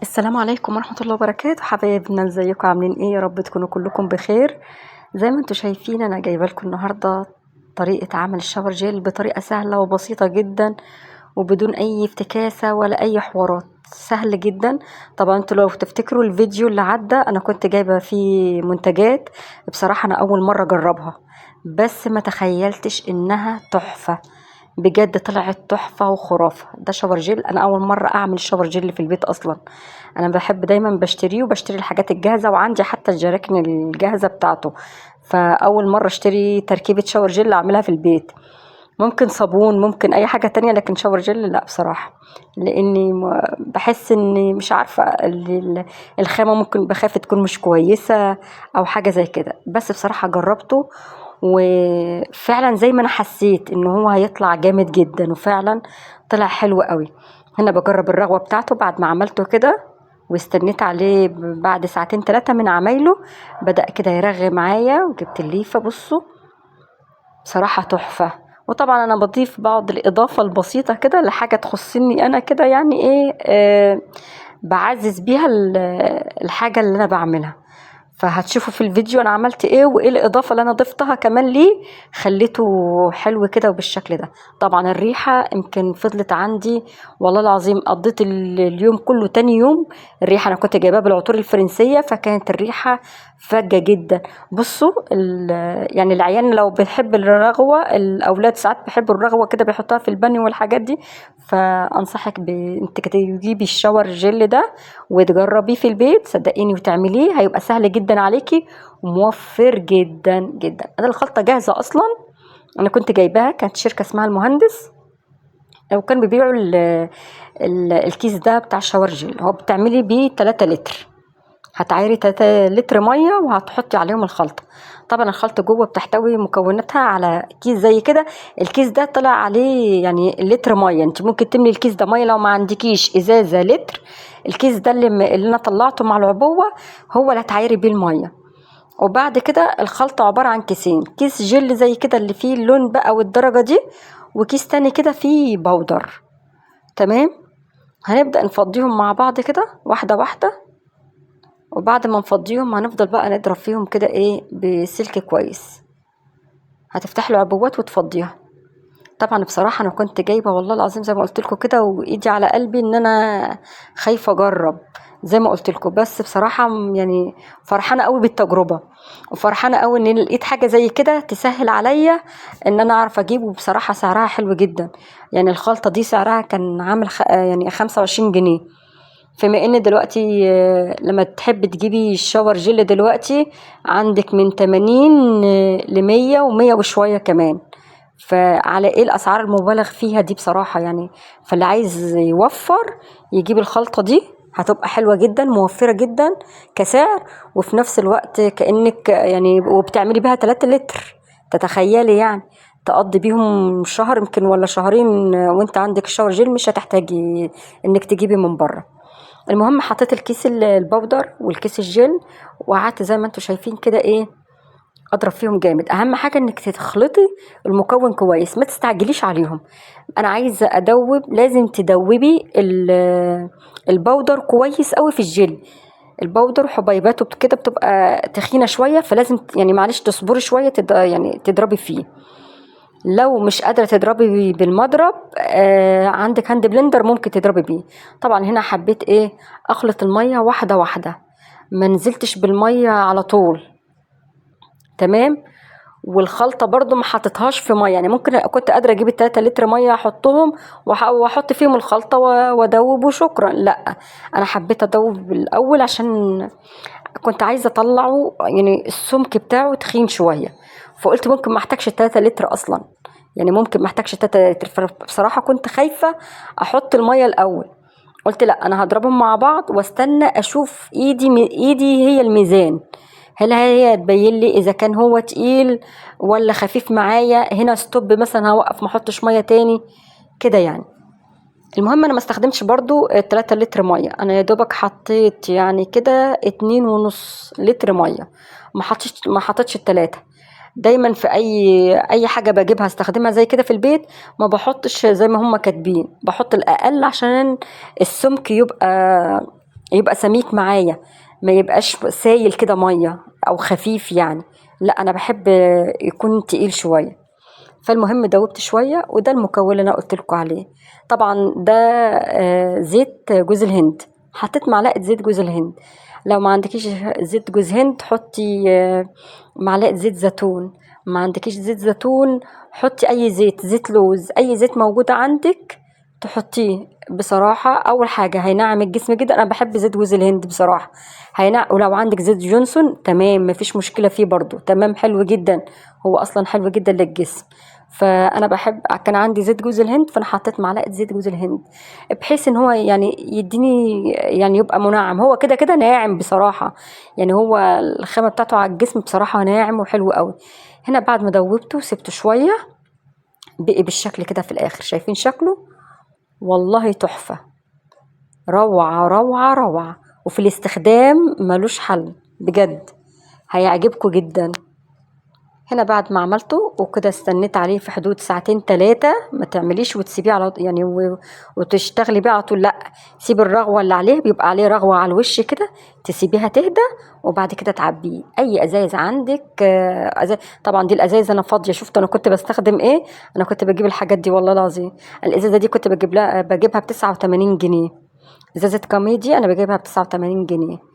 السلام عليكم ورحمة الله وبركاته. حبايبنا ازيكم عاملين ايه؟ يا رب تكونوا كلكم بخير. زي ما انتم شايفين انا جايبه لكم النهارده طريقة عمل الشاور جيل بطريقة سهلة وبسيطة جدا وبدون اي افتكاسة ولا اي حوارات، سهل جدا. طبعا انتوا لو تفتكروا الفيديو اللي عدى انا كنت جايبة فيه منتجات، بصراحة انا اول مرة اجربها بس ما تخيلتش انها تحفة، بجد طلعت تحفة وخرافة. ده شاور جيل، انا اول مرة اعمل شاور جيل في البيت اصلا. انا بحب دايما بشتريه وبشتري الحاجات الجاهزة وعندي حتى الجراكن الجاهزة بتاعته، فاول مرة اشتري تركيبة شاور جيل اعملها في البيت. ممكن صابون ممكن اي حاجة تانية، لكن شاور جل لا بصراحة، لاني بحس اني مش عارفة الخامة ممكن بخاف تكون مش كويسة او حاجة زي كده. بس بصراحة جربته وفعلا زي ما انا حسيت ان هو هيطلع جامد جدا، وفعلا طلع حلو قوي. هنا بجرب الرغوة بتاعته بعد ما عملته كده واستنيت عليه بعد ساعتين 3 من عمايله، بدأ كده يرغي معايا وجبت الليفة. بصوا بصراحة تحفة. وطبعا انا بضيف بعض الاضافة البسيطة كده لحاجة تخصني انا كده، يعني ايه بعزز بيها الحاجة اللي انا بعملها. فهتشوفوا في الفيديو انا عملت ايه وايه الاضافة اللي انا ضفتها كمان ليه خليته حلو كده وبالشكل ده. طبعا الريحة يمكن فضلت عندي والله العظيم، قضيت اليوم كله. تاني يوم الريحة انا كنت جايباها بالعطور الفرنسية، فكانت الريحة فجة جدا. بصوا يعني العيان لو بتحب الرغوة، الاولاد ساعات بيحبوا الرغوة كده بيحطوها في البانيو والحاجات دي، فانصحك انت تجيبي الشاور جل ده وتجربيه في البيت صدقيني وتعمليه، هيبقى سهل جدا عليكي وموفر جدا جدا. انا الخلطة جاهزة اصلا، انا كنت جايباها، كانت شركة اسمها المهندس وكان بيبيعوا الكيس ده بتاع الشاور جل. هو بتعملي بيه 3 لتر، هتعايري 3 لتر ميه وهتحطي عليهم الخلطه. طبعا الخلطه جوه بتحتوي مكوناتها على كيس زي كده. الكيس ده طلع عليه يعني لتر ميه، انت ممكن تملي الكيس ده ميه لو ما عندكيش ازازه لتر. الكيس ده اللي انا طلعته مع العبوه هو اللي هتعايري بيه الميه. وبعد كده الخلطه عباره عن كيسين، كيس جل زي كده اللي فيه اللون بقى والدرجه دي، وكيس تاني كده فيه بودر. تمام، هنبدأ نفضيهم مع بعض كده واحده واحده. وبعد ما نفضيهم هنفضل بقى نضرب فيهم كده ايه بسلك كويس، هتفتح له عبوات وتفضيها. طبعا بصراحه انا كنت جايبه والله العظيم زي ما قلت لكم كده وايدي على قلبي ان انا خايفه اجرب زي ما قلت لكم، بس بصراحه يعني فرحانه قوي بالتجربه، وفرحانه قوي ان لقيت حاجه زي كده تسهل عليا ان انا اعرف اجيبه. بصراحه سعرها حلو جدا، يعني الخلطه دي سعرها كان عامل يعني 25 جنيه. فما ان دلوقتي لما تحب تجيبي الشاور جل دلوقتي عندك من 80 ل100 و100 وشوية كمان، فعلى ايه الاسعار المبالغ فيها دي بصراحة يعني. فاللي عايز يوفر يجيب الخلطة دي، هتبقى حلوة جدا موفرة جدا كسعر، وفي نفس الوقت كأنك يعني وبتعملي بيها 3 لتر. تتخيلي يعني تقضي بيهم شهر يمكن ولا شهرين وانت عندك الشاور جل، مش هتحتاجي انك تجيبي من بره. المهم حطيت الكيس البودر والكيس الجل وقعدت زي ما انتم شايفين كده ايه اضرب فيهم جامد. اهم حاجه انك تخلطي المكون كويس، ما تستعجليش عليهم. انا عايزه ادوب، لازم تدوبي البودر كويس قوي في الجل. البودر حبيباته كده بتبقى تخينه شويه، فلازم يعني معلش تصبري شويه يعني تضربي فيه. لو مش قادرة تضربي بالمضرب عندك هاند بلندر ممكن تضربي بيه. طبعا هنا حبيت ايه اخلط المية واحدة واحدة، ما نزلتش بالمية على طول. تمام، والخلطة برضو ما حطيتهاش في مية، يعني ممكن كنت قادرة اجيب 3 لتر مية احطهم واحط فيهم الخلطة وادوب وشكرا. لا، انا حبيت ادوب الاول عشان كنت عايزة اطلعه، يعني السمك بتاعه تخين شوية، فقلت ممكن ما احتاجش 3 لتر اصلا، يعني ممكن ما احتاجش 3 لتر. فبصراحة كنت خايفة احط المية الاول، قلت لا انا هضربهم مع بعض واستنى اشوف ايدي هي الميزان، هل هي تبين لي اذا كان هو تقيل ولا خفيف معايا. هنا ستوب مثلا، هوقف ما احطش مية تاني كده يعني. المهم انا ما استخدمش برضو 3 لتر ميه، انا يا دوبك حطيت يعني كده 2.5 لتر ميه، ما حطيتش ال3. دايما في اي حاجه بجيبها استخدمها زي كده في البيت ما بحطش زي ما هم كاتبين، بحط الاقل عشان السمك يبقى يبقى سميك معايا، ما يبقاش سايل كده ميه او خفيف يعني، لا انا بحب يكون تقيل شويه. فالمهم دوبت شويه، وده المكون اللي انا قلت لكم عليه. طبعا ده زيت جوز الهند، حطيت معلقه زيت جوز الهند. لو ما عندكيش زيت جوز هند حطي معلقه زيت زيتون. ما عندكيش زيت زيتون حطي اي زيت، زيت لوز، اي زيت موجود عندك تحطيه. بصراحة أول حاجة هينعم الجسم جدا، أنا بحب زيت جوز الهند بصراحة. ولو عندك زيت جونسون تمام، مفيش مشكلة فيه برضو تمام، حلو جدا، هو أصلا حلو جدا للجسم. فأنا بحب، كان عندي زيت جوز الهند فأنا حطيت معلقة زيت جوز الهند، بحيث إن هو يعني يديني، يعني يبقى منعم، هو كده كده ناعم بصراحة، يعني هو الخامة بتاعته على الجسم بصراحة ناعم وحلو قوي. هنا بعد ما دوبته وسبته شوية بقي بالشكل كده في الآخر، شايفين شكله؟ والله تحفة، روعة روعة روعة، وفي الاستخدام ملوش حل بجد، هيعجبكم جدا. هنا بعد ما عملته وكده استنيت عليه في حدود ساعتين تلاتة، ما تعمليش وتسيبيه على يعني وتشتغلي بيه على طول، لا، سيبي الرغوة اللي عليه، بيبقى عليه رغوة على الوش كده، تسيبيها تهدى وبعد كده تعبيه. اي ازايز عندك طبعا دي الازايز انا فاضيه، شفت انا كنت بستخدم ايه، انا كنت بجيب الحاجات دي والله العظيم. الازازه دي كنت بجيبها ب89 جنيه، ازازه كاميدي انا بجيبها ب89 جنيه.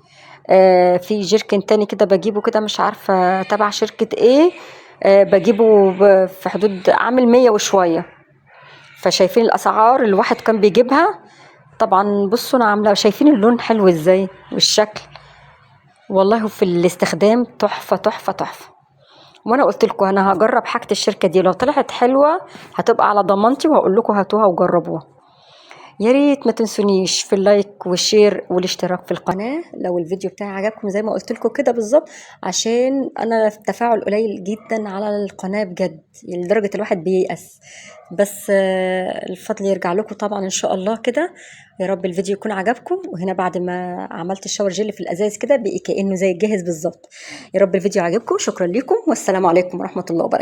في جيركن تاني كده بجيبه كده مش عارفة تبع شركة ايه، بجيبه في حدود عامل 100 وشوية. فشايفين الأسعار الواحد كان بيجيبها. طبعا بصوا أنا عاملة، شايفين اللون حلو ازاي والشكل، والله في الاستخدام تحفة تحفة تحفة. وانا قلت لكم انا هجرب حاجة الشركة دي، لو طلعت حلوة هتبقى على ضمانتي، وهقول لكم هاتوها وجربوها. يا ريت ما تنسونيش في اللايك والشير والاشتراك في القناة لو الفيديو بتاعي عجبكم زي ما قلت لكم كده بالظبط، عشان انا التفاعل قليل جدا على القناة بجد، لدرجة الواحد بييأس. بس الفضل يرجع لكم طبعا ان شاء الله كده. يا رب الفيديو يكون عجبكم. وهنا بعد ما عملت الشاور جيل في الازاز كده بقي كأنه زي الجاهز بالظبط. يا رب الفيديو عجبكم، شكرا لكم والسلام عليكم ورحمة الله وبركاته.